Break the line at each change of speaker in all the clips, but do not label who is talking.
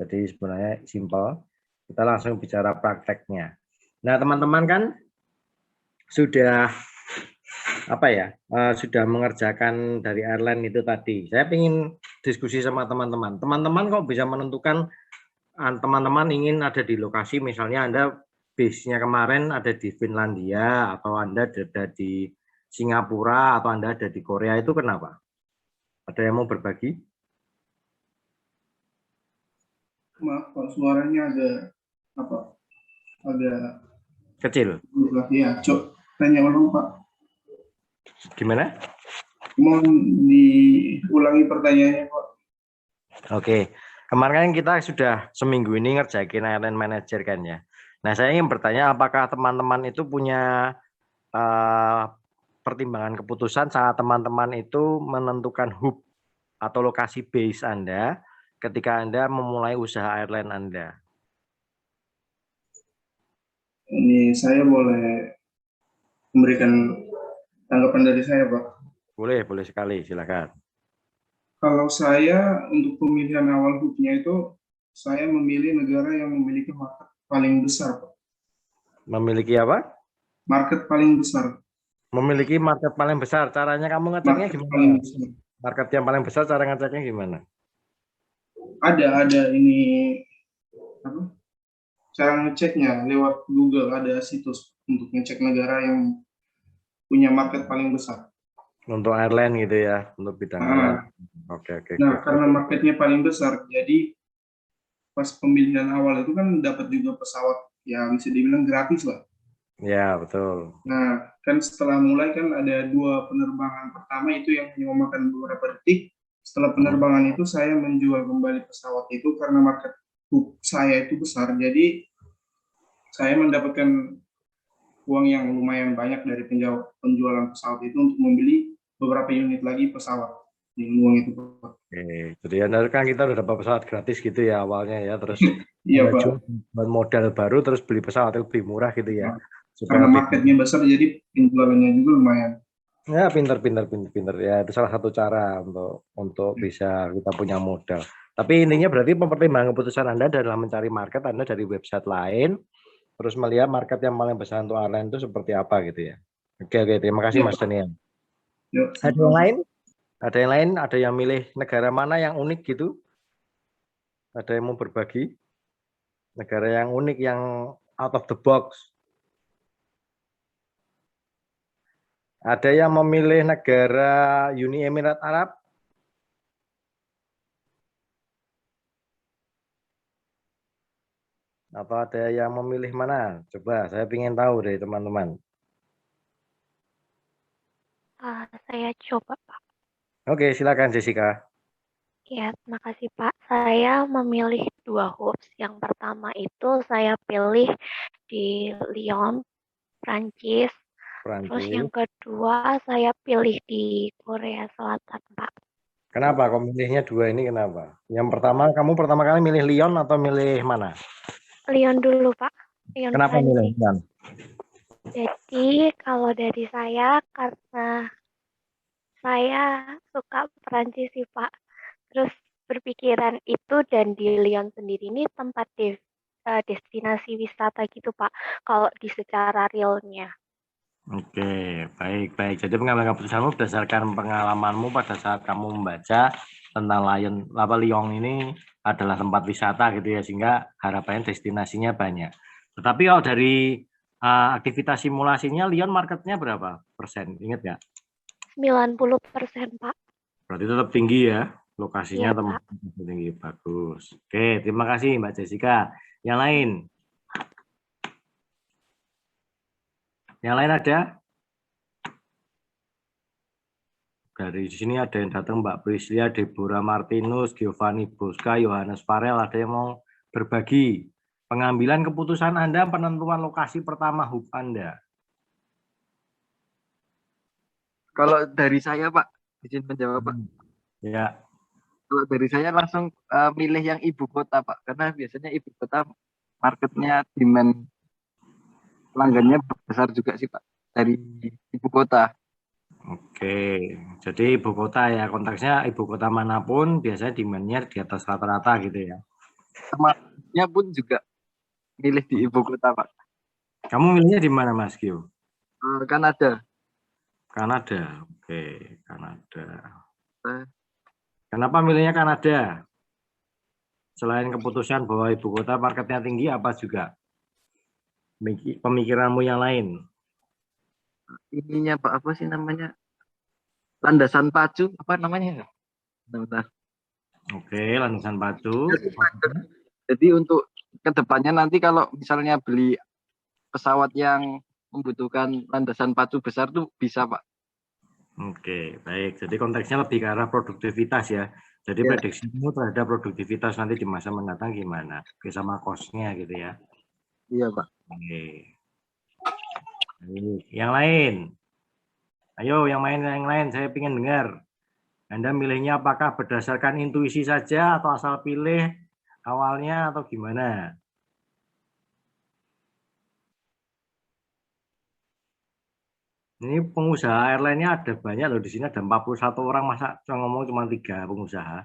Jadi sebenarnya simpel. Kita langsung bicara prakteknya. Nah, teman-teman kan sudah sudah mengerjakan dari airline itu tadi. Saya ingin diskusi sama teman-teman. Teman-teman kok bisa menentukan teman-teman ingin ada di lokasi, misalnya Anda base-nya kemarin ada di Finlandia, atau Anda ada di Singapura, atau Anda ada di Korea, itu kenapa? Ada yang mau berbagi?
Maaf Pak, suaranya agak
Kecil.
Ya, tanya ulang Pak.
Gimana?
Mohon diulangi pertanyaannya Pak.
Oke, kemarin kan kita sudah seminggu ini ngerjain airline manager kan ya. Nah, saya ingin bertanya apakah teman-teman itu punya pertimbangan keputusan saat teman-teman itu menentukan hub atau lokasi base Anda ketika Anda memulai usaha airline Anda.
Ini saya boleh memberikan tanggapan dari saya Pak.
Boleh sekali, silakan.
Kalau saya untuk pemilihan awal hubnya itu, saya memilih negara yang memiliki market paling besar Pak.
Memiliki apa?
Market paling besar.
Memiliki market paling besar. Caranya kamu ngeceknya
Market
gimana?
paling besar.
Market yang paling besar, cara ngeceknya gimana?
Ada ini cara ngeceknya lewat Google, ada situs untuk ngecek negara yang punya market paling besar.
Untuk airline gitu ya, untuk bidang airline. Oke.
Nah, karena marketnya paling besar, jadi pas pemilihan awal itu kan dapat juga pesawat yang bisa dibilang gratis lah.
Ya, betul.
Nah, kan setelah mulai kan ada 2 penerbangan. Pertama itu yang memakan beberapa detik. Setelah penerbangan itu saya menjual kembali pesawat itu karena market saya itu besar. Jadi saya mendapatkan uang yang lumayan banyak dari penjualan pesawat itu untuk membeli beberapa unit lagi pesawat. Uang itu.
Oke, jadi kan kita udah dapat pesawat gratis gitu ya awalnya ya, terus
Iya Pak.
modal baru terus beli pesawat lebih murah gitu ya.
Karena marketnya besar jadi penjualannya juga lumayan.
Ya, pinter ya, itu salah satu cara untuk bisa kita punya modal. Tapi intinya berarti mempertimbangkan keputusan Anda dalam mencari market Anda dari website lain, terus melihat market yang paling besar untuk airline itu seperti apa gitu ya. Oke, terima kasih Mas Daniel. Ada yang lain? Ada yang milih negara mana yang unik gitu? Ada yang mau berbagi? Negara yang unik, yang out of the box? Ada yang memilih negara Uni Emirat Arab? Atau ada yang memilih mana? Coba, saya ingin tahu dari teman-teman.
Saya coba, Pak.
Oke, silakan Jessica.
Ya, terima kasih, Pak. Saya memilih 2 hubs. Yang pertama itu saya pilih di Lyon, Prancis. Terus yang kedua saya pilih di Korea Selatan, Pak.
Kenapa kok milihnya 2 ini, kenapa? Yang pertama, kamu pertama kali milih Lyon atau milih mana?
Lyon dulu, Pak. Lyon,
Kenapa
Prancis.
milih Lyon?
Jadi kalau dari saya karena saya suka Prancis sih, Pak. Terus berpikiran itu, dan di Lyon sendiri ini tempat destinasi wisata gitu, Pak. Kalau di secara realnya.
Oke, baik. Jadi pengambilan keputusanmu berdasarkan pengalamanmu pada saat kamu membaca tentang Lyon ini adalah tempat wisata gitu ya, sehingga harapannya destinasinya banyak. Tetapi kalau dari aktivitas simulasinya, Lyon marketnya berapa persen? Ingat nggak?
90%, Pak.
Berarti tetap tinggi ya, lokasinya
Iya, Pak.
tinggi. Bagus. Oke, terima kasih Mbak Jessica. Yang lain? Yang lain ada? Dari sini ada yang datang, Mbak Prislia, Deborah Martinus, Giovanni Bosca, Yohanes Farel. Ada yang mau berbagi pengambilan keputusan Anda, penentuan lokasi pertama hub Anda?
Kalau dari saya, Pak, izin menjawab, Pak.
Ya.
Kalau dari saya langsung milih yang ibu kota, Pak, karena biasanya ibu kota marketnya, demand pelanggannya besar juga sih, Pak, dari ibu kota.
Oke, jadi ibu kota ya, konteksnya ibu kota manapun biasanya demand-nya di atas rata-rata gitu ya.
Temannya pun juga milih di ibu kota, Pak.
Kamu milihnya di mana, Mas Gio?
Kanada.
Kanada. Oke, Kanada.
Eh,
Kenapa milihnya Kanada? Selain keputusan bahwa ibu kota marketnya tinggi, apa juga pemikiranmu yang lain?
Ininya Pak, apa sih namanya? Landasan pacu, apa namanya? Bentar.
Oke, landasan pacu.
Jadi untuk kedepannya nanti kalau misalnya beli pesawat yang membutuhkan landasan pacu besar tuh bisa, Pak.
Oke, baik. Jadi konteksnya lebih ke arah produktivitas ya. Jadi
Ya.
prediksimu terhadap produktivitas nanti di masa mendatang gimana? Oke, sama cost-nya gitu ya.
Iya, Pak.
Oke. Yang lain. Ayo, yang lain. Saya ingin dengar. Anda milihnya apakah berdasarkan intuisi saja atau asal pilih awalnya atau gimana? Ini pengusaha airline-nya ada banyak loh di sini, ada 41 orang, masa ngomong cuma 3 pengusaha.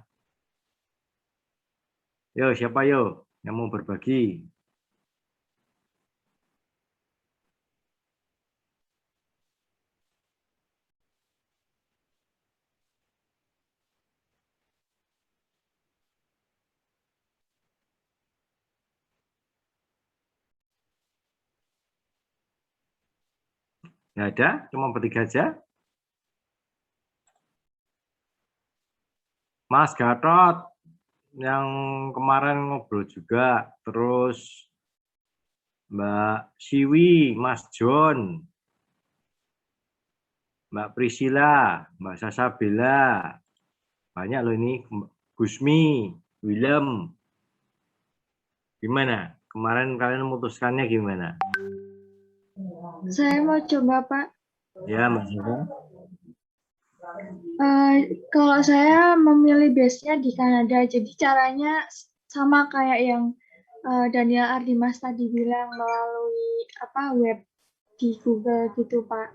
Yo, siapa yo yang mau berbagi? Nggak ada, cuma bertiga aja. Mas Gatot yang kemarin ngobrol juga, terus Mbak Siwi, Mas John, Mbak Priscilla, Mbak Sasabella, banyak loh ini, Gusmi, Willem. Gimana? Kemarin kalian memutuskannya gimana?
Saya mau coba, Pak.
Ya, Mbak Zara.
Kalau saya memilih base-nya di Kanada, jadi caranya sama kayak yang Daniel Ardimas tadi bilang melalui web di Google gitu, Pak.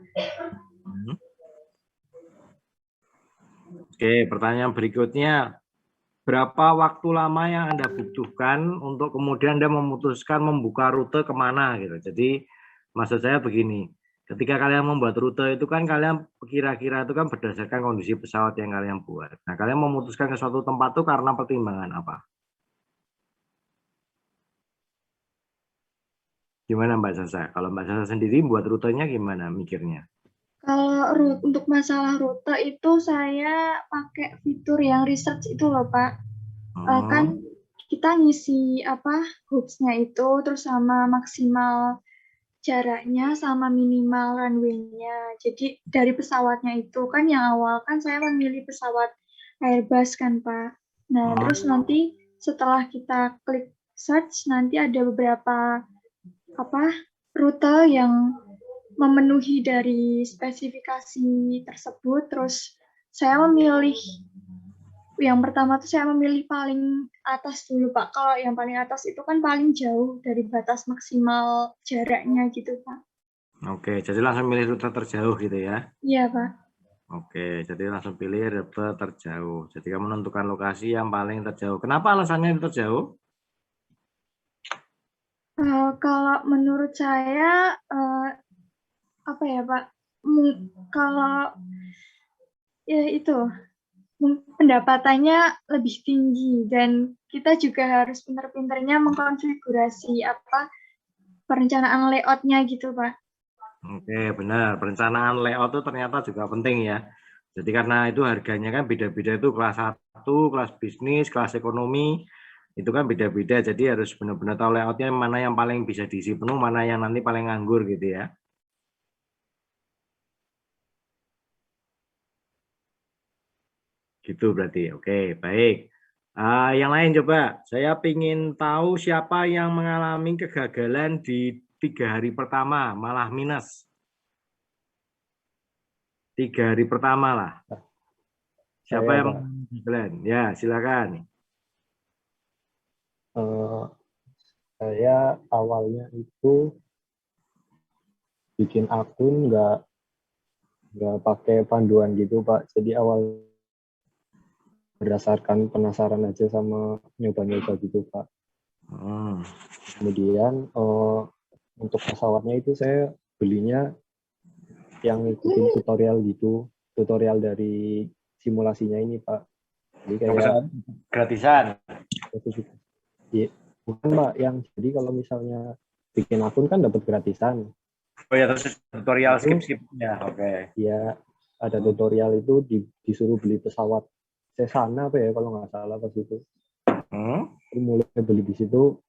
Oke, pertanyaan berikutnya. Berapa waktu lama yang Anda butuhkan untuk kemudian Anda memutuskan membuka rute kemana gitu. Jadi maksud saya begini, ketika kalian membuat rute itu kan kalian kira-kira itu kan berdasarkan kondisi pesawat yang kalian buat. Nah, kalian memutuskan ke suatu tempat itu karena pertimbangan apa? Gimana Mbak Sasa? Kalau Mbak Sasa sendiri buat rutenya gimana mikirnya?
Kalau untuk masalah rute itu saya pakai fitur yang research itu loh, Pak. Kan kita ngisi hooks-nya itu terus sama maksimal jaraknya sama minimal runway-nya. Jadi dari pesawatnya itu kan yang awal kan saya memilih pesawat Airbus kan, Pak. Nah, terus nanti setelah kita klik search nanti ada beberapa rute yang memenuhi dari spesifikasi tersebut. Terus saya memilih yang pertama tuh saya memilih paling atas dulu, Pak. Kalau yang paling atas itu kan paling jauh dari batas maksimal jaraknya gitu, Pak.
Oke, jadi langsung milih rute terjauh gitu ya?
Iya, Pak.
Oke, jadi langsung pilih rute terjauh. Jadi kamu menentukan lokasi yang paling terjauh. Kenapa alasannya terjauh?
Kalau menurut saya, Pak? Kalau ya itu pendapatannya lebih tinggi dan kita juga harus pintar-pintarnya mengkonfigurasi perencanaan layout-nya gitu, Pak.
Oke, benar. Perencanaan layout itu ternyata juga penting ya. Jadi karena itu harganya kan beda-beda itu kelas 1, kelas bisnis, kelas ekonomi, itu kan beda-beda. Jadi harus benar-benar tahu layoutnya mana yang paling bisa diisi penuh, mana yang nanti paling nganggur gitu ya. Gitu berarti. Oke, baik. Yang lain coba, saya ingin tahu siapa yang mengalami kegagalan di 3 hari pertama, malah minus. 3 hari pertama lah. Siapa yang kegagalan? Ya, silakan.
Saya awalnya itu bikin akun nggak pakai panduan gitu, Pak. Jadi awal berdasarkan penasaran aja sama nyoba-nyoba gitu, Pak. Kemudian untuk pesawatnya itu saya belinya yang ngikutin tutorial gitu, tutorial dari simulasinya ini Pak. Jadi kayak
gratisan.
Iya, bukan Pak, yang jadi kalau misalnya bikin akun kan dapat gratisan.
Oh ya, terus tutorial
Itu,
skip ya, oke.
Ya, ada tutorial itu disuruh beli pesawat Cessna apa ya kalau nggak salah pas itu. Mulai beli di situ,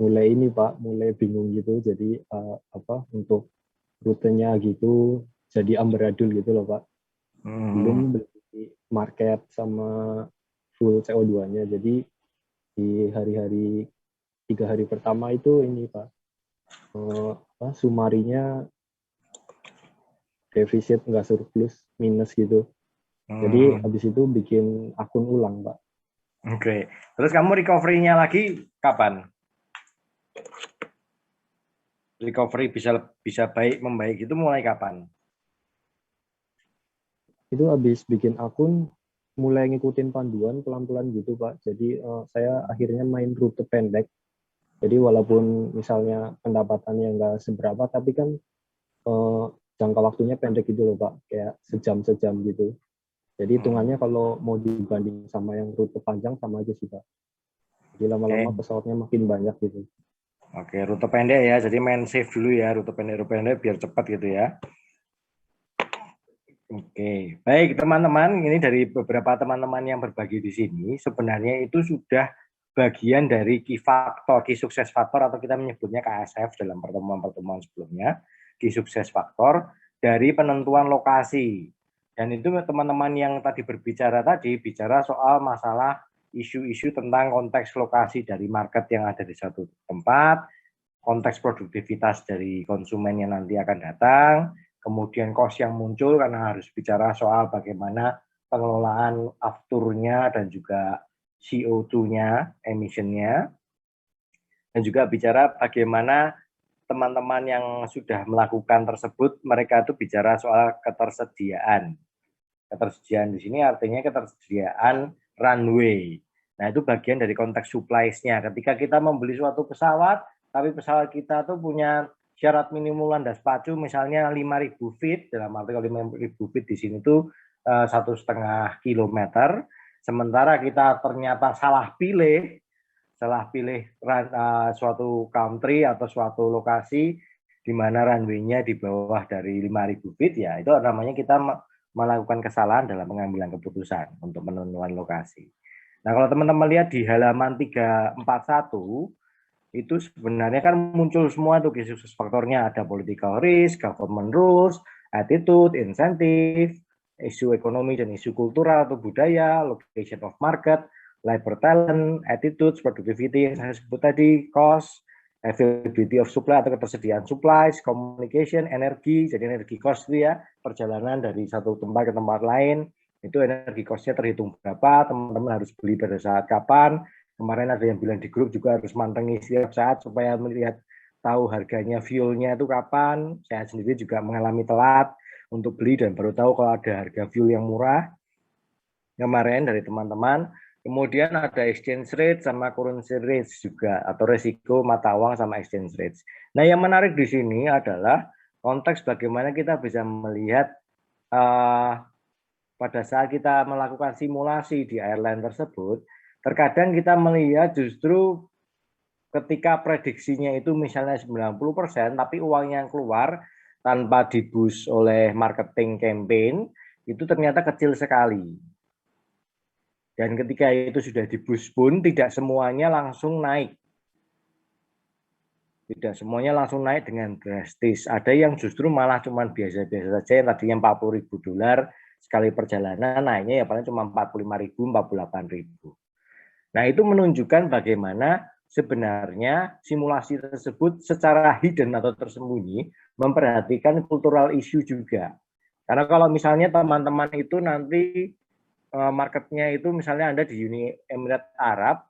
mulai ini Pak, mulai bingung gitu. Jadi untuk rutenya gitu, jadi amburadul gitu loh Pak. Belum beli market sama full CO2-nya. Jadi di hari-hari 3 hari pertama itu ini Pak, sumarinya defisit nggak surplus, minus gitu. Jadi habis itu bikin akun ulang Pak.
Oke. Terus kamu recovery-nya lagi kapan? Recovery bisa membaik itu mulai kapan?
Itu habis bikin akun mulai ngikutin panduan pelan-pelan gitu Pak. Jadi saya akhirnya main rute pendek. Jadi walaupun misalnya pendapatannya nggak seberapa, tapi kan jangka waktunya pendek gitu loh Pak, kayak sejam-sejam gitu. Jadi hitungannya kalau mau dibanding sama yang rute panjang sama aja sih Pak. Jadi lama-lama pesawatnya makin banyak gitu.
Oke, rute pendek ya. Jadi main safe dulu ya, rute pendek biar cepat gitu ya. Oke, baik teman-teman, ini dari beberapa teman-teman yang berbagi di sini, sebenarnya itu sudah bagian dari key sukses faktor atau kita menyebutnya KSF dalam pertemuan-pertemuan sebelumnya, key sukses faktor dari penentuan lokasi. Dan itu teman-teman yang tadi bicara soal masalah isu-isu tentang konteks lokasi dari market yang ada di satu tempat, konteks produktivitas dari konsumen yang nanti akan datang, kemudian cost yang muncul karena harus bicara soal bagaimana pengelolaan afturnya dan juga CO2-nya, emission-nya, dan juga bicara bagaimana teman-teman yang sudah melakukan tersebut, mereka itu bicara soal ketersediaan. Ketersediaan di sini artinya ketersediaan runway. Nah, itu bagian dari konteks supply-nya. Ketika kita membeli suatu pesawat, tapi pesawat kita tuh punya syarat minimum landas pacu misalnya 5.000 feet, dalam arti 5.000 feet di sini tuh 1,5 kilometer, sementara kita ternyata salah pilih suatu country atau suatu lokasi di mana runway-nya di bawah dari 5.000 feet, ya itu namanya kita melakukan kesalahan dalam pengambilan keputusan untuk penentuan lokasi. Nah, kalau teman-teman lihat di halaman 341, itu sebenarnya kan muncul semua tuh sukses faktornya, ada political risk, government rules, attitude, insentif, isu ekonomi dan isu kultural atau budaya, location of market, labor talent, attitude, productivity yang saya sebut tadi, cost, availability of supply atau ketersediaan supply, communication, energi, jadi energi cost itu ya, perjalanan dari satu tempat ke tempat lain, itu energi cost-nya terhitung berapa, teman-teman harus beli pada saat kapan. Kemarin ada yang bilang di grup juga harus mantengi setiap saat supaya melihat tahu harganya fuel-nya itu kapan. Saya sendiri juga mengalami telat untuk beli dan baru tahu kalau ada harga fuel yang murah kemarin dari teman-teman. Kemudian ada exchange rate sama currency rates juga, atau resiko mata uang sama exchange rates. Nah, yang menarik di sini adalah konteks bagaimana kita bisa melihat pada saat kita melakukan simulasi di airline tersebut, terkadang kita melihat justru ketika prediksinya itu misalnya 90%, tapi uang yang keluar tanpa diboost oleh marketing campaign, itu ternyata kecil sekali. Dan ketika itu sudah diboost pun, tidak semuanya langsung naik. Tidak semuanya langsung naik dengan drastis. Ada yang justru malah cuma biasa-biasa saja, yang tadinya $40.000 sekali perjalanan, naiknya ya paling cuma 45.000, 48.000. Nah, itu menunjukkan bagaimana sebenarnya simulasi tersebut secara hidden atau tersembunyi memperhatikan cultural issue juga. Karena kalau misalnya teman-teman itu nanti marketnya itu misalnya Anda di Uni Emirat Arab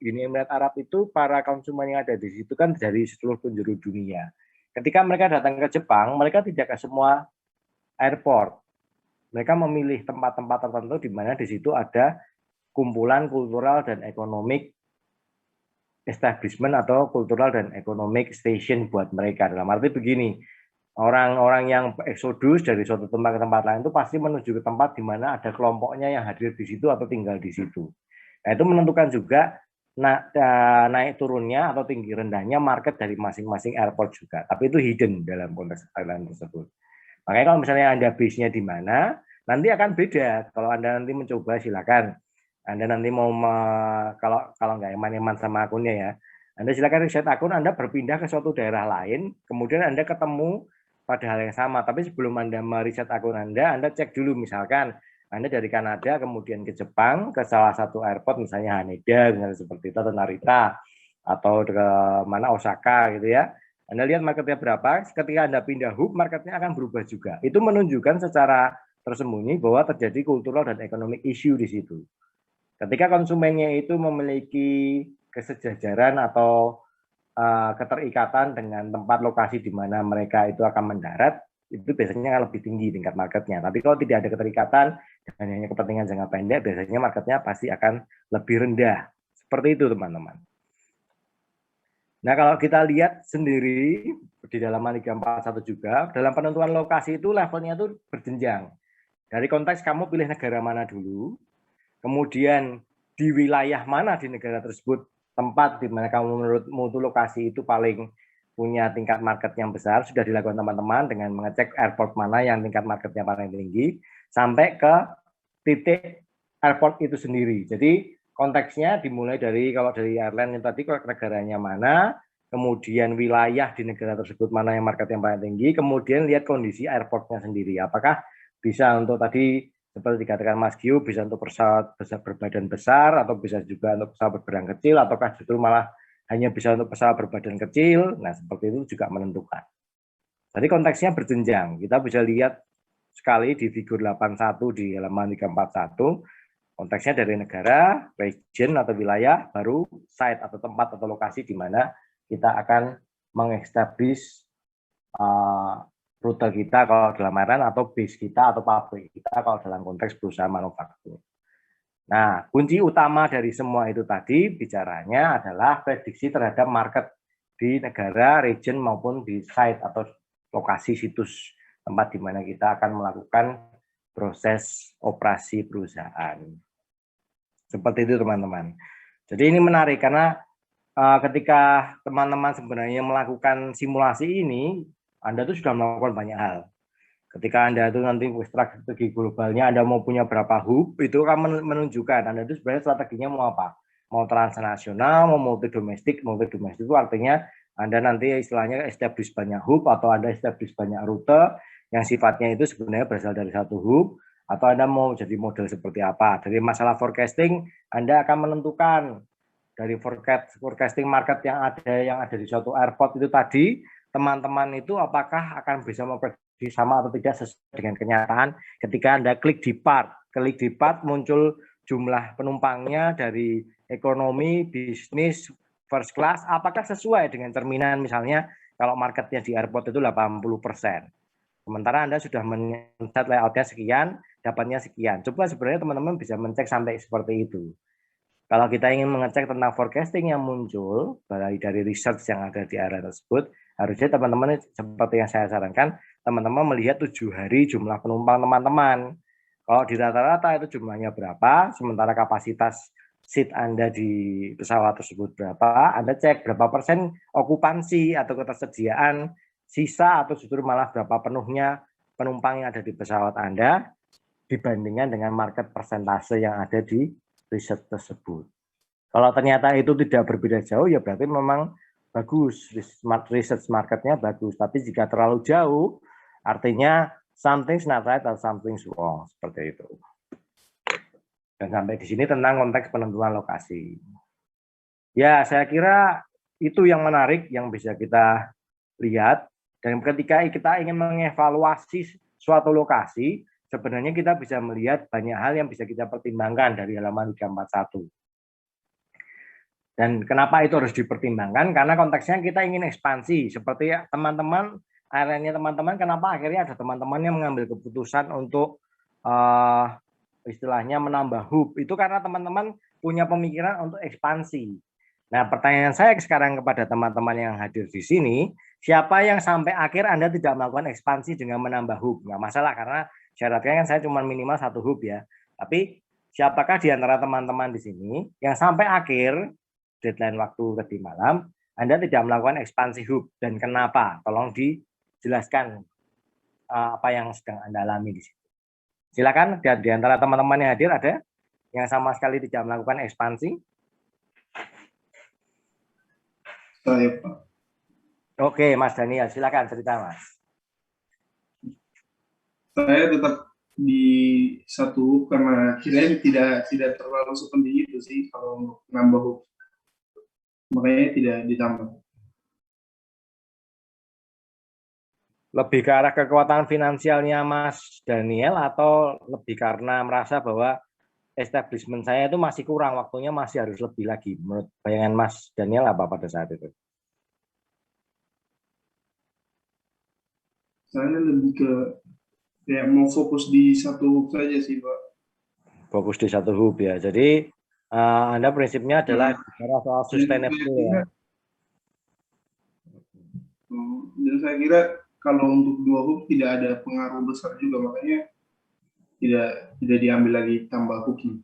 itu para konsumen yang ada di situ kan dari seluruh penjuru dunia. Ketika mereka datang ke Jepang, mereka tidak ke semua airport. Mereka memilih tempat-tempat tertentu di mana di situ ada kumpulan kultural dan ekonomik establishment atau cultural dan economic station buat mereka. Dalam arti begini, orang-orang yang eksodus dari suatu tempat ke tempat lain itu pasti menuju ke tempat di mana ada kelompoknya yang hadir di situ atau tinggal di situ. Nah, itu menentukan juga naik turunnya atau tinggi rendahnya market dari masing-masing airport juga. Tapi itu hidden dalam konteks airline tersebut. Makanya kalau misalnya Anda base-nya di mana, nanti akan beda. Kalau Anda nanti mencoba, silakan. Anda nanti mau kalau nggak eman-eman sama akunnya ya, Anda silakan riset akun, Anda berpindah ke suatu daerah lain, kemudian Anda ketemu pada hal yang sama. Tapi sebelum Anda meriset akun Anda cek dulu misalkan Anda dari Kanada kemudian ke Jepang, ke salah satu airport misalnya Haneda, misalnya seperti itu, atau Narita, atau ke mana Osaka gitu ya. Anda lihat marketnya berapa, ketika Anda pindah hub, marketnya akan berubah juga. Itu menunjukkan secara tersembunyi bahwa terjadi cultural dan economic issue di situ. Ketika konsumennya itu memiliki kesejajaran atau keterikatan dengan tempat lokasi di mana mereka itu akan mendarat, itu biasanya lebih tinggi tingkat marketnya. Tapi kalau tidak ada keterikatan dan hanya kepentingan jangka pendek, biasanya marketnya pasti akan lebih rendah. Seperti itu teman-teman. Nah, kalau kita lihat sendiri di dalam Liga 41 juga, dalam penentuan lokasi itu levelnya itu berjenjang. Dari konteks kamu pilih negara mana dulu, kemudian di wilayah mana di negara tersebut, tempat di mana kamu menurutmu itu lokasi itu paling punya tingkat market yang besar, sudah dilakukan teman-teman dengan mengecek airport mana yang tingkat marketnya paling tinggi, sampai ke titik airport itu sendiri. Jadi konteksnya dimulai dari, kalau dari airline yang tadi, kalau negaranya mana, kemudian wilayah di negara tersebut mana yang market yang paling tinggi, kemudian lihat kondisi airportnya sendiri. Apakah bisa untuk tadi, seperti dikatakan Mas Gio, bisa untuk pesawat besar berbadan besar, atau bisa juga untuk pesawat berbadan kecil, ataukah justru malah hanya bisa untuk pesawat berbadan kecil. Nah, seperti itu juga menentukan. Jadi konteksnya berjenjang. Kita bisa lihat sekali di figur 81 di halaman 341, konteksnya dari negara, region atau wilayah, baru site atau tempat atau lokasi di mana kita akan mengestablish rute kita kalau dalam airline, atau base kita atau pabrik kita kalau dalam konteks perusahaan manufaktur. Nah, kunci utama dari semua itu tadi bicaranya adalah prediksi terhadap market di negara, region maupun di site atau lokasi situs tempat di mana kita akan melakukan proses operasi perusahaan. Seperti itu teman-teman. Jadi ini menarik karena ketika teman-teman sebenarnya melakukan simulasi ini, Anda tuh sudah melakukan banyak hal. Ketika Anda itu nanti strategi globalnya, Anda mau punya berapa hub, itu akan menunjukkan Anda itu sebenarnya strateginya mau apa. Mau transnasional, mau multi domestik itu artinya Anda nanti istilahnya establish banyak hub, atau Anda establish banyak rute yang sifatnya itu sebenarnya berasal dari satu hub, atau Anda mau jadi model seperti apa. Dari masalah forecasting, Anda akan menentukan dari forecasting market yang ada di suatu airport itu tadi, teman-teman itu apakah akan bisa memprediksi sama atau tidak sesuai dengan kenyataan. Ketika Anda klik di part muncul jumlah penumpangnya dari ekonomi, bisnis, first class, apakah sesuai dengan cerminan misalnya kalau marketnya di airport itu 80%. Sementara Anda sudah men-set layoutnya sekian, dapatnya sekian. Coba sebenarnya teman-teman bisa mencek sampai seperti itu. Kalau kita ingin mengecek tentang forecasting yang muncul dari research yang ada di area tersebut, harusnya teman-teman seperti yang saya sarankan, teman-teman melihat 7 hari jumlah penumpang teman-teman. Kalau di rata-rata itu jumlahnya berapa, sementara kapasitas seat Anda di pesawat tersebut berapa, Anda cek berapa persen okupansi atau ketersediaan sisa, atau justru malah berapa penuhnya penumpang yang ada di pesawat Anda dibandingkan dengan market persentase yang ada di riset tersebut. Kalau ternyata itu tidak berbeda jauh, ya berarti memang bagus, research marketnya bagus. Tapi jika terlalu jauh, artinya something's not right atau something's wrong, seperti itu. Dan sampai di sini tentang konteks penentuan lokasi. Ya, saya kira itu yang menarik yang bisa kita lihat. Dan ketika kita ingin mengevaluasi suatu lokasi, sebenarnya kita bisa melihat banyak hal yang bisa kita pertimbangkan dari halaman 341. Dan kenapa itu harus dipertimbangkan? Karena konteksnya kita ingin ekspansi. Seperti teman-teman, akhirnya teman-teman, kenapa akhirnya ada teman-teman yang mengambil keputusan untuk istilahnya menambah hub. Itu karena teman-teman punya pemikiran untuk ekspansi. Nah, pertanyaan saya sekarang kepada teman-teman yang hadir di sini, siapa yang sampai akhir Anda tidak melakukan ekspansi dengan menambah hub? Nggak masalah, karena syaratnya kan saya cuma minimal 1 hub ya. Tapi siapakah di antara teman-teman di sini yang sampai akhir, deadline waktu tadi malam, Anda tidak melakukan ekspansi hub? Dan kenapa? Tolong dijelaskan apa yang sedang Anda alami di sini. Silakan, di antara teman-teman yang hadir ada yang sama sekali tidak melakukan ekspansi?
Saya, Pak.
Oke, Mas Daniel, silakan cerita, Mas.
Saya tetap di 1 hub karena kiranya tidak terlalu sepenting itu sih kalau untuk nambah hub. Makanya tidak ditambah.
Lebih ke arah kekuatan finansialnya Mas Daniel atau lebih karena merasa bahwa establishment saya itu masih kurang, waktunya masih harus lebih lagi? Menurut bayangan Mas Daniel apa pada saat itu?
Saya lebih ke kayak mau fokus di 1 hub saja sih, Pak.
Fokus di 1 hub ya. Jadi Anda prinsipnya adalah bicara soal sustainable ya.
Dan saya kira kalau untuk 2 hub tidak ada pengaruh besar juga, makanya tidak diambil lagi tambah hubnya.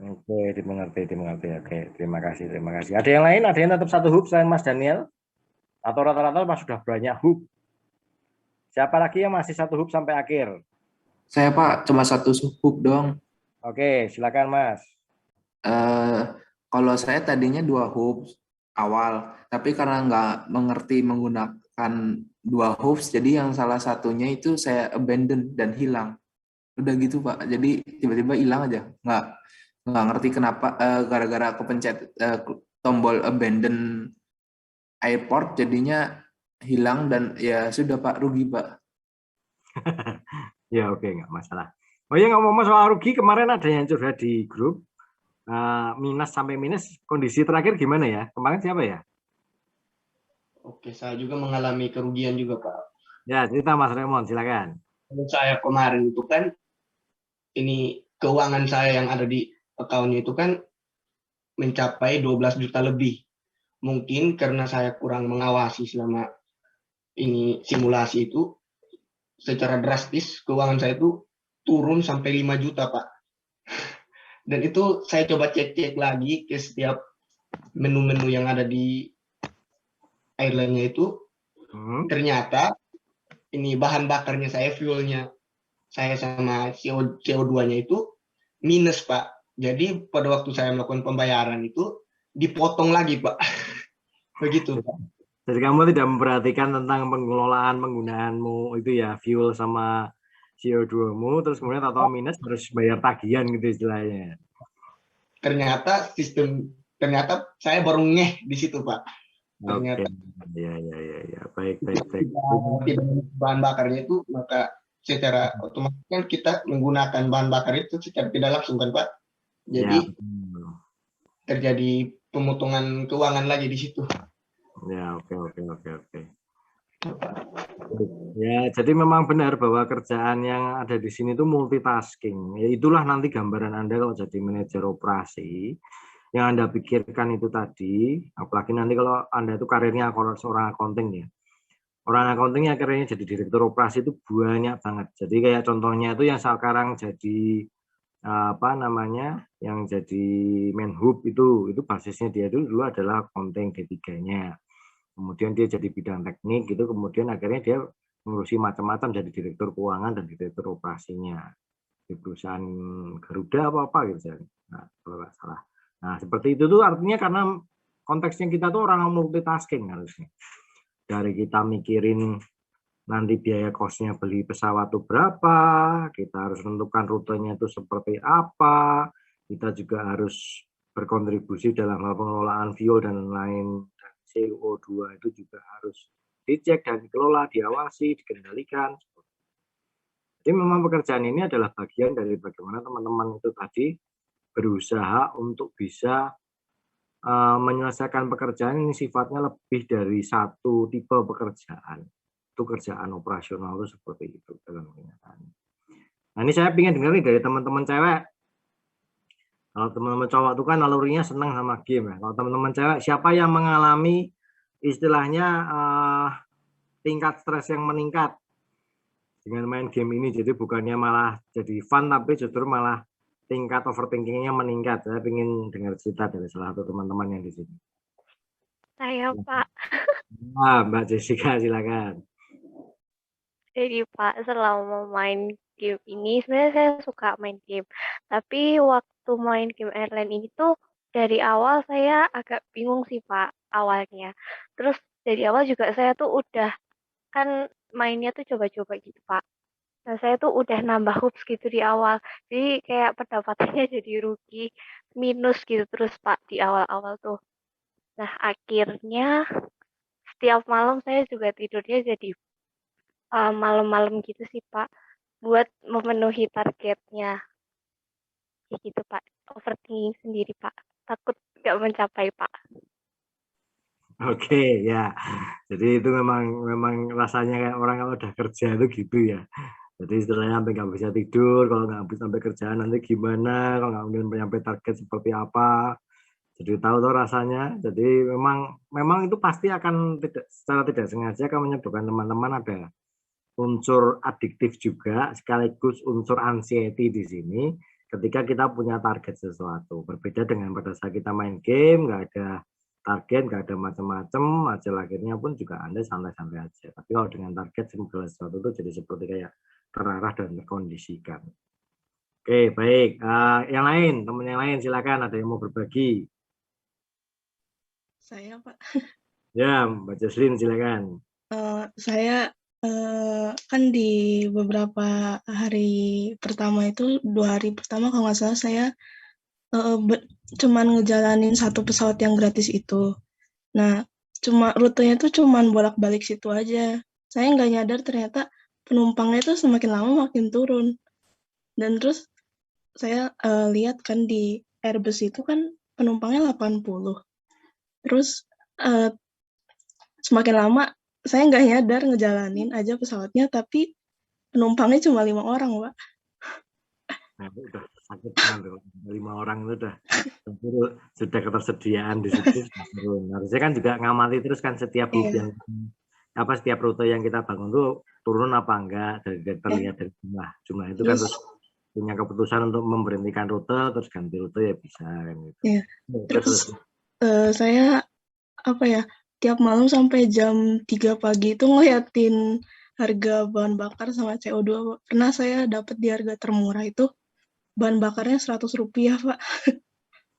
Oke, dimengerti. Oke, terima kasih. Ada yang lain? Ada yang tetap 1 hub selain Mas Daniel? Atau rata-rata Mas sudah banyak hub? Siapa lagi yang masih 1 hub sampai akhir?
Saya Pak, cuma 1 hub doang.
Oke, silakan Mas.
Kalau saya tadinya 2 hub awal, tapi karena nggak mengerti menggunakan 2 hubs, jadi yang salah satunya itu saya abandon dan hilang. Udah gitu Pak, jadi tiba-tiba hilang aja. Nggak ngerti kenapa, gara-gara kepencet tombol abandon airport, jadinya hilang dan ya sudah Pak, rugi Pak.
Ya oke, nggak masalah. Oh ya, ngomong soal rugi, kemarin ada yang curhat di grup, minus sampai minus, kondisi terakhir gimana ya? Kemarin siapa ya?
Oke, saya juga mengalami kerugian juga, Pak.
Ya, cerita Mas Raymond, silakan.
Kalau saya kemarin itu kan, ini keuangan saya yang ada di akunnya itu kan mencapai 12 juta lebih. Mungkin karena saya kurang mengawasi selama ini simulasi itu, secara drastis keuangan saya itu turun sampai 5 juta, Pak. Dan itu saya coba cek-cek lagi ke setiap menu-menu yang ada di airline-nya itu, ternyata ini bahan bakarnya saya, fuelnya saya sama CO2-nya itu minus, Pak. Jadi pada waktu saya melakukan pembayaran itu dipotong lagi, Pak. Begitu, Pak.
Jadi kamu tidak memperhatikan tentang pengelolaan penggunaanmu itu ya, fuel sama CO2-mu, terus kemudian atau minus harus bayar tagihan gitu istilahnya.
Ternyata saya baru ngeh di situ, Pak. Ternyata.
Ya. Baik.
Tidak bahan bakarnya itu, maka secara otomatis kan kita menggunakan bahan bakar itu secara tidak langsung kan, Pak. Jadi terjadi pemotongan keuangan lagi di situ.
Ya, oke. Ya, jadi memang benar bahwa kerjaan yang ada di sini itu multitasking. Ya, itulah nanti gambaran Anda kalau jadi manajer operasi. Yang Anda pikirkan itu tadi, apalagi nanti kalau Anda itu karirnya seorang accounting ya. Orang accounting yang karirnya jadi direktur operasi itu banyak banget. Jadi kayak contohnya itu yang sekarang jadi yang jadi menhub itu basisnya dia dulu adalah accounting D3-nya. Kemudian dia jadi bidang teknik gitu, kemudian akhirnya dia mengurusi macam-macam jadi direktur keuangan dan direktur operasinya di perusahaan Garuda apa gitu. Nah, kalau nggak salah. Nah, seperti itu tuh artinya karena konteksnya kita tuh orang multitasking harusnya. Dari kita mikirin nanti biaya kosnya beli pesawat itu berapa, kita harus menentukan rutenya itu seperti apa, kita juga harus berkontribusi dalam hal pengelolaan fuel dan lain. CO2 itu juga harus dicek dan dikelola, diawasi, dikendalikan. Jadi memang pekerjaan ini adalah bagian dari bagaimana teman-teman itu tadi berusaha untuk bisa menyelesaikan pekerjaan ini sifatnya lebih dari 1 tipe pekerjaan. Itu kerjaan operasional itu seperti itu dalam kenyataan. Nah, ini saya ingin dengar nih dari teman-teman cewek. Kalau teman-teman cowok itu kan nalurinya senang sama game ya. Kalau teman-teman cewek, siapa yang mengalami istilahnya tingkat stres yang meningkat dengan main game ini? Jadi bukannya malah jadi fun, tapi justru malah tingkat overthinkingnya meningkat. Saya ingin dengar cerita dari salah satu teman-teman yang di sini.
Saya, Pak.
Mbak Jessica, silakan.
Jadi Pak, selama main game ini, sebenarnya saya suka main game. Tapi waktu main game airline ini tuh, dari awal saya agak bingung sih Pak, awalnya. Terus dari awal juga saya tuh udah, kan mainnya tuh coba-coba gitu Pak. Nah saya tuh udah nambah hoops gitu di awal. Jadi kayak pendapatannya jadi rugi, minus gitu terus Pak di awal-awal tuh. Nah akhirnya setiap malam saya juga tidurnya jadi malam-malam gitu sih Pak, buat memenuhi targetnya. Kayak gitu Pak, overthinking sendiri Pak, takut nggak mencapai Pak.
Oke, ya. Jadi itu memang rasanya kayak orang kalau udah kerja itu gitu ya. Jadi istilahnya sampai nggak bisa tidur, kalau nggak habis sampai kerjaan nanti gimana, kalau nggak sampai target seperti apa. Jadi tahu tuh rasanya. Jadi memang itu pasti akan secara tidak sengaja akan menyebabkan teman-teman ada unsur adiktif juga, sekaligus unsur anxiety di sini ketika kita punya target sesuatu. Berbeda dengan pada saat kita main game, nggak ada target, nggak ada macam-macam, hasil akhirnya pun juga Anda santai-santai aja. Tapi kalau dengan target segala sesuatu itu jadi seperti kayak terarah dan terkondisikan. Oke, baik. Yang lain, teman yang lain silakan, ada yang mau berbagi.
Saya, Pak.
Ya, Mbak Jaslin silakan.
Saya kan di beberapa hari pertama itu, 2 hari pertama kalau nggak salah saya cuman ngejalanin satu pesawat yang gratis itu. Nah, rutenya tuh cuman bolak-balik situ aja. Saya nggak nyadar ternyata penumpangnya tuh semakin lama makin turun. Dan terus saya lihat kan di Airbus itu kan penumpangnya 80. Terus semakin lama saya nggak nyadar ngejalanin aja pesawatnya, tapi penumpangnya cuma 5 orang, Pak.
Nah, itu udah sakit banget. 5 orang itu sudah ketersediaan di situ sudah turun. Harusnya kan juga ngamati terus kan setiap setiap rute yang kita bangun tuh turun apa enggak, terlihat dari jumlah itu kan terus punya keputusan untuk memberhentikan rute terus ganti rute ya bisa kan gitu.
Iya. Terus saya tiap malam sampai jam 3 pagi itu ngeliatin harga bahan bakar sama CO2. Pernah saya dapat di harga termurah itu bahan bakarnya Rp100, Pak.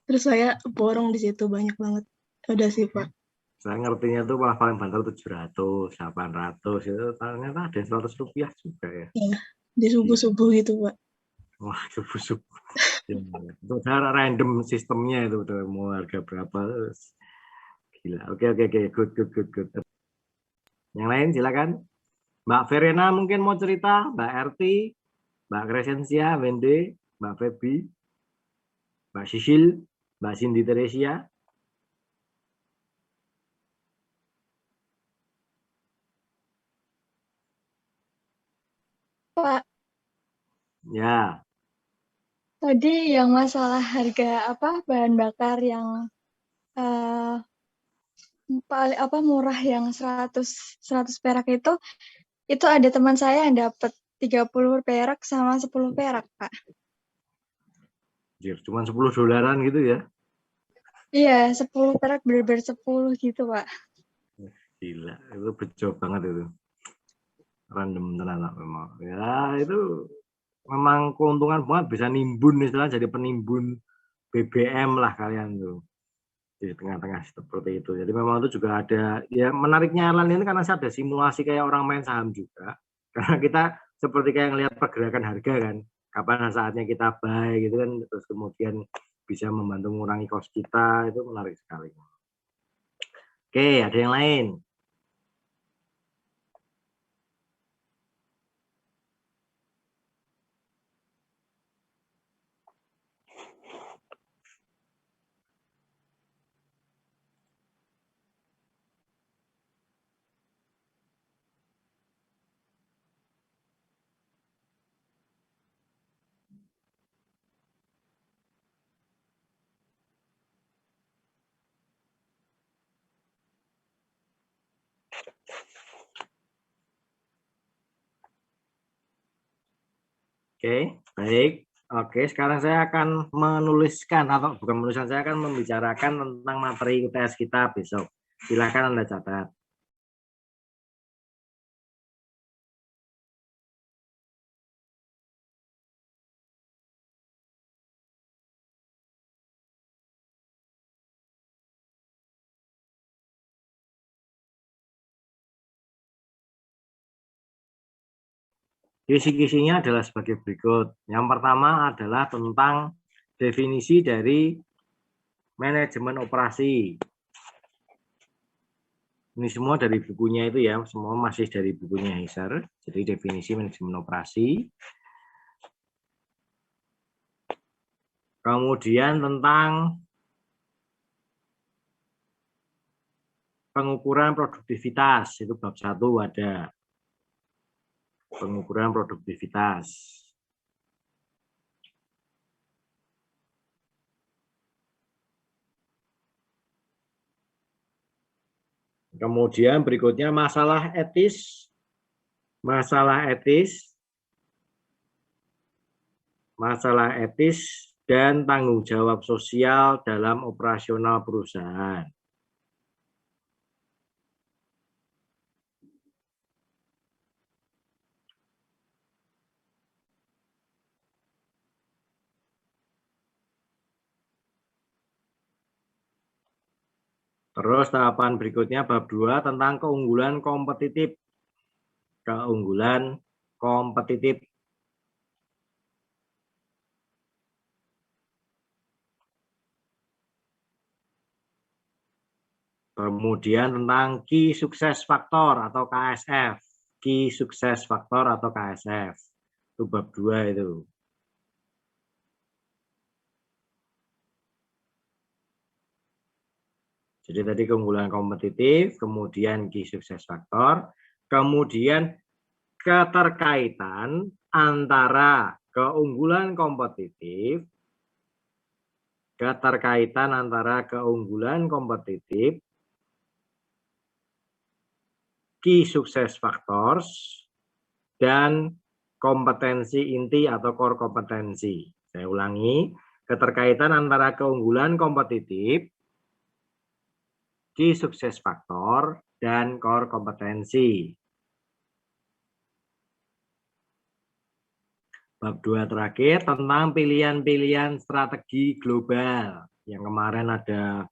Terus saya borong di situ banyak banget. Udah sih, Pak.
Saya ngertinya tuh malah paling banter 700, 800 itu ternyata ada Rp100 juga ya.
Iya, di subuh-subuh gitu, Pak.
Wah, subuh-subuh. Itu random sistemnya itu udah mau harga berapa terus. Gila. Oke, good. Yang lain silakan. Mbak Verena mungkin mau cerita, Mbak Erti, Mbak Crescencia, Wende, Mbak Feby, Mbak Sisil, Mbak Cindy Teresia.
Pak,
Ya.
tadi yang masalah harga bahan bakar yang paling murah yang 100 perak itu ada teman saya yang dapat 30 perak sama 10 perak, Pak.
Cuma $10 gitu ya.
Iya, 10 perak bener-bener 10 gitu, Pak.
Gila, itu bejo banget itu. Random tenan memang. Ya, itu memang keuntungan banget bisa nimbun istilah jadi penimbun BBM lah kalian tuh. Di tengah-tengah seperti itu. Jadi memang itu juga ada ya menariknya airline ini karena ada simulasi kayak orang main saham juga. Karena kita seperti kayak ngelihat pergerakan harga kan. Kapan saatnya kita buy gitu kan terus kemudian bisa membantu mengurangi cost kita itu menarik sekali. Oke, ada yang lain? Oke, baik. Oke, sekarang saya akan menuliskan atau bukan menuliskan, saya akan membicarakan tentang materi UTS kita besok. Silakan Anda catat. Kisi-kisinya adalah sebagai berikut. Yang pertama adalah tentang definisi dari manajemen operasi. Ini semua dari bukunya itu ya, semua masih dari bukunya Heiser. Jadi definisi manajemen operasi. Kemudian tentang pengukuran produktivitas, itu bab 1 ada. Pengukuran produktivitas. Kemudian berikutnya masalah etis. Masalah etis dan tanggung jawab sosial dalam operasional perusahaan. Terus tahapan berikutnya bab 2 tentang keunggulan kompetitif. Keunggulan kompetitif. Kemudian tentang key success factor atau KSF. Key success factor atau KSF. Itu bab 2 itu. Jadi tadi keunggulan kompetitif, kemudian key success factor, kemudian keterkaitan antara keunggulan kompetitif, key success factors, dan kompetensi inti atau core kompetensi. Saya ulangi, keterkaitan antara keunggulan kompetitif, key success factor, dan core kompetensi. Bab 2 terakhir tentang pilihan-pilihan strategi global. Yang kemarin ada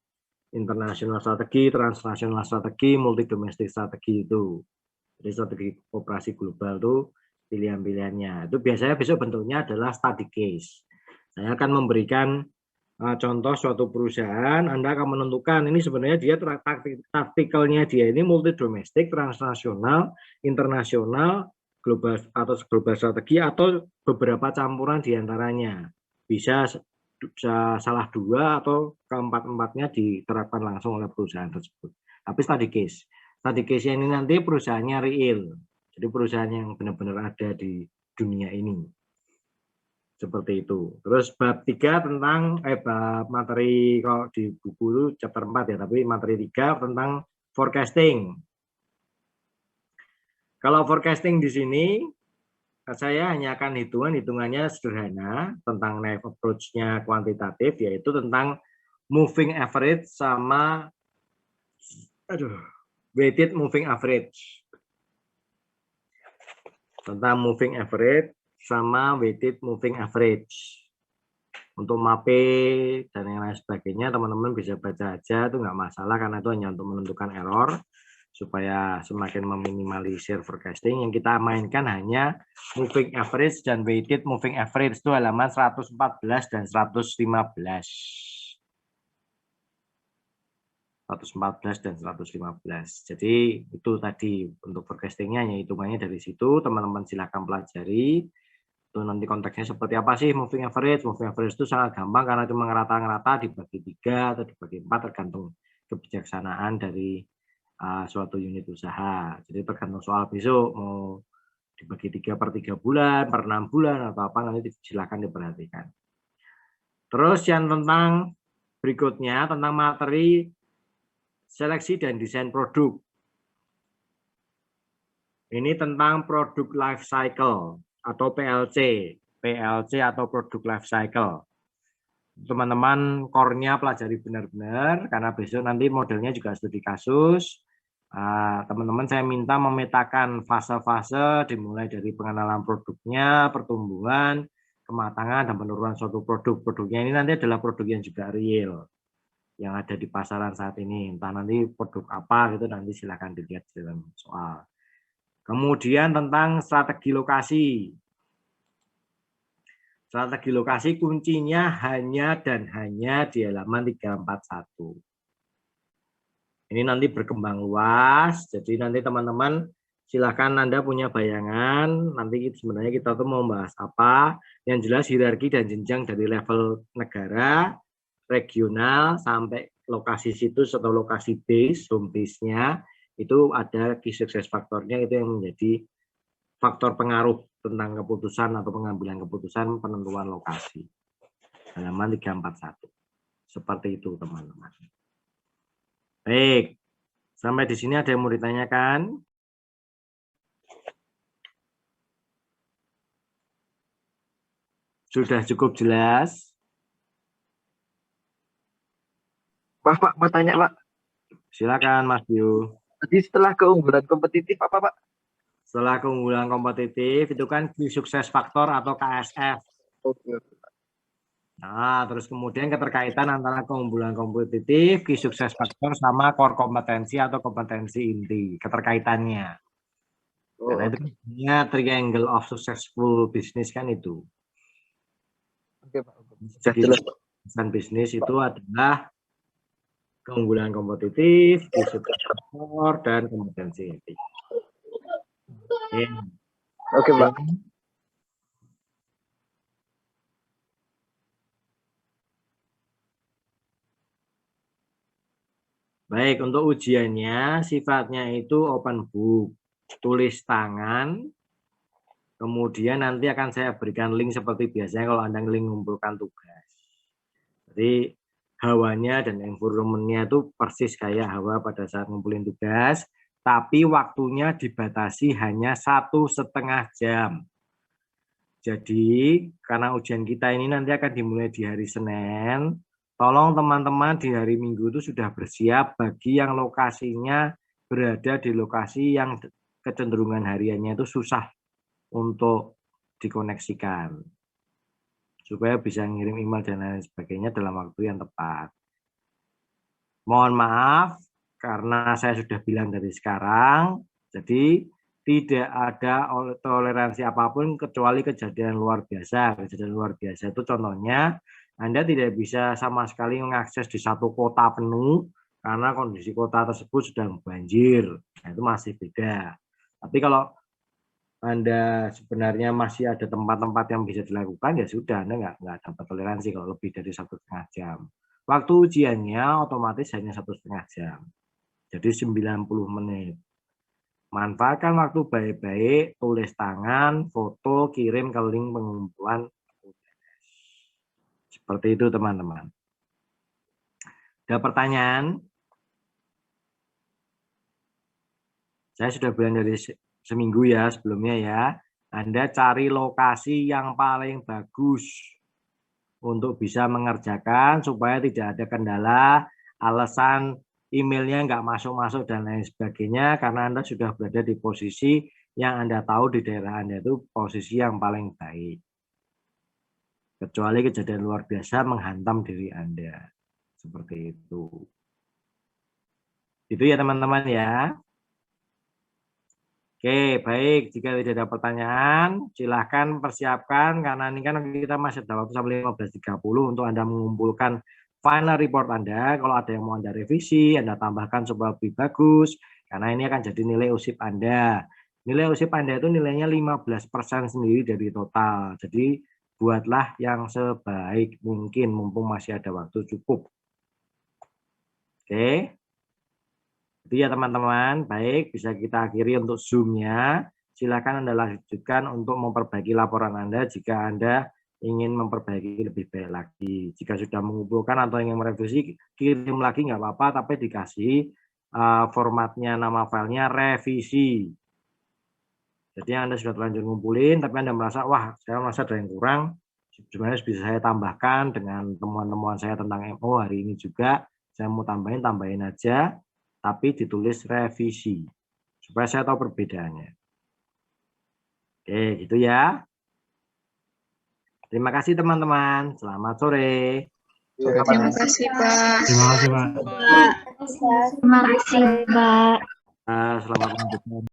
international strategi, transnational strategi, multi domestic strategi itu. Jadi strategi operasi global itu pilihan-pilihannya. Itu biasanya besok bentuknya adalah study case. Saya akan memberikan contoh suatu perusahaan, Anda akan menentukan ini sebenarnya dia taktikalnya dia ini multi domestik, transnasional, internasional, global atau global strategi atau beberapa campuran diantaranya. Bisa salah dua atau keempat-empatnya diterapkan langsung oleh perusahaan tersebut. Tapi study case. Study case ini nanti perusahaannya real. Jadi perusahaan yang benar-benar ada di dunia ini. Seperti itu. Terus bab 3 tentang bab materi kalau di buku itu chapter 4 ya, tapi materi 3 tentang forecasting. Kalau forecasting di sini saya hanya akan hitungannya sederhana tentang naive approach-nya kuantitatif, yaitu tentang moving average sama weighted moving average. Tentang moving average sama weighted moving average. Untuk MAPE dan yang lain sebagainya teman-teman bisa baca aja, itu nggak masalah karena itu hanya untuk menentukan error supaya semakin meminimalisir forecasting. Yang kita mainkan hanya moving average dan weighted moving average, itu halaman 114 dan 115. 114 dan 115. Jadi itu tadi untuk forecastingnya, hanya hitungannya dari situ. Teman-teman silakan pelajari. Itu nanti konteksnya seperti apa sih moving average. Moving average itu sangat gampang karena cuma ngerata-ngerata dibagi 3 atau dibagi 4 tergantung kebijaksanaan dari suatu unit usaha. Jadi tergantung soal besok mau dibagi 3 per 3 bulan, per 6 bulan atau apa, nanti silakan diperhatikan. Terus yang tentang berikutnya tentang materi seleksi dan desain produk. Ini tentang produk life cycle atau PLC. PLC atau Product Life Cycle. Teman-teman core-nya pelajari benar-benar, karena besok nanti modelnya juga studi kasus. Teman-teman saya minta memetakan fase-fase dimulai dari pengenalan produknya, pertumbuhan, kematangan, dan penurunan suatu produk. Produknya ini nanti adalah produk yang juga real, yang ada di pasaran saat ini. Entah nanti produk apa gitu, nanti silakan dilihat dalam soal. Kemudian tentang strategi lokasi. Strategi lokasi kuncinya hanya dan hanya di halaman 341. Ini nanti berkembang luas, jadi nanti teman-teman silakan Anda punya bayangan, nanti sebenarnya kita tuh mau membahas apa, yang jelas hierarki dan jenjang dari level negara, regional, sampai lokasi situs atau lokasi base, home base-nya, itu ada key success factor-nya, itu yang menjadi faktor pengaruh tentang keputusan atau pengambilan keputusan penentuan lokasi. Halaman 341. Seperti itu, teman-teman. Baik. Sampai di sini ada yang mau ditanyakan? Sudah cukup jelas?
Pak, mau tanya, Pak.
Silakan, Mas Yu.
Tadi setelah keunggulan kompetitif apa, Pak?
Setelah keunggulan kompetitif itu kan key success factor atau KSF.
Oke.
Nah, terus kemudian keterkaitan antara keunggulan kompetitif, key success factor sama core kompetensi atau kompetensi inti, keterkaitannya. Karena itu sebenarnya triangle of successful business kan itu.
Oke, Pak.
Jadi bisnis itu adalah keunggulan kompetitif, key success factor, dan kompetensi inti.
Oke, Pak.
Baik, untuk ujiannya sifatnya itu open book, tulis tangan, kemudian nanti akan saya berikan link seperti biasanya kalau Anda link mengumpulkan tugas. Jadi hawanya dan environment-nya itu persis kayak hawa pada saat ngumpulin tugas, tapi waktunya dibatasi hanya 1,5 jam. Jadi karena ujian kita ini nanti akan dimulai di hari Senin, tolong teman-teman di hari Minggu itu sudah bersiap bagi yang lokasinya berada di lokasi yang kecenderungan hariannya itu susah untuk dikoneksikan. Supaya bisa ngirim email dan lain sebagainya dalam waktu yang tepat. Mohon maaf, karena saya sudah bilang dari sekarang, jadi tidak ada toleransi apapun kecuali kejadian luar biasa. Kejadian luar biasa itu contohnya, Anda tidak bisa sama sekali mengakses di satu kota penuh, karena kondisi kota tersebut sedang banjir. Nah, itu masih beda. Tapi kalau Anda sebenarnya masih ada tempat-tempat yang bisa dilakukan, ya sudah, Anda nggak dapat toleransi kalau lebih dari 1,5 jam. Waktu ujiannya otomatis hanya 1,5 jam. Jadi 90 menit. Manfaatkan waktu baik-baik, tulis tangan, foto, kirim ke link pengumpulan. Seperti itu, teman-teman. Ada pertanyaan? Saya sudah bilang dari seminggu ya sebelumnya ya, Anda cari lokasi yang paling bagus untuk bisa mengerjakan supaya tidak ada kendala, alasan emailnya nggak masuk-masuk dan lain sebagainya, karena Anda sudah berada di posisi yang Anda tahu di daerah Anda itu posisi yang paling baik. Kecuali kejadian luar biasa menghantam diri Anda. Seperti itu. Itu ya teman-teman ya. Oke, baik. Jika tidak ada pertanyaan, silahkan persiapkan, karena ini kan kita masih ada waktu sampai 15.30 untuk Anda mengumpulkan final report Anda. Kalau ada yang mau Anda revisi, Anda tambahkan supaya lebih bagus, karena ini akan jadi nilai USIP Anda. Nilai USIP Anda itu nilainya 15% sendiri dari total. Jadi, buatlah yang sebaik mungkin, mumpung masih ada waktu cukup. Oke. Itu ya teman-teman, baik, bisa kita akhiri untuk Zoom-nya. Silakan Anda lanjutkan untuk memperbaiki laporan Anda jika Anda ingin memperbaiki lebih baik lagi. Jika sudah mengumpulkan atau ingin merevisi, kirim lagi nggak apa-apa, tapi dikasih formatnya, nama filenya revisi. Jadi Anda sudah terlanjur ngumpulin, tapi Anda merasa, wah, saya merasa ada yang kurang, sebenarnya bisa saya tambahkan dengan temuan-temuan saya tentang MO hari ini juga, saya mau tambahin aja, tapi ditulis revisi, supaya saya tahu perbedaannya. Oke, gitu ya. Terima kasih teman-teman. Selamat sore.
Terima kasih, Pak.
Terima kasih, Pak.
Terima kasih, Mbak.
Selamat lanjut.